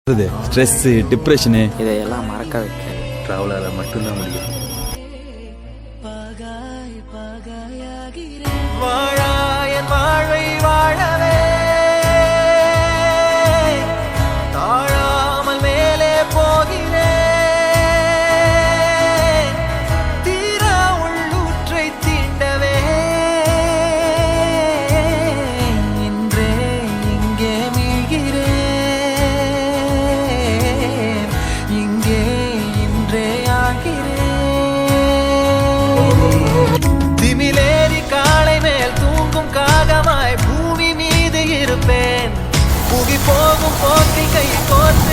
Stress, டிப்ரெஷனு இதையெல்லாம் மறக்க வைக்க ட்ராவலால் மட்டும்தான் முடியும். வாழாயன் வாழ்வை வாழவே தாழாமல் மேலே போகிறேன். தீரா உள்ளூற்றை தீண்டவே இன்றே இங்கே மீழ்கிறேன். இங்கே இன்றே ஆகிறேன். திமிலேறி காலை மேல் தூங்கும் காகமாய் பூமி மீது இருப்பேன். புவி போகும் போக்கில் கை கோர்த்து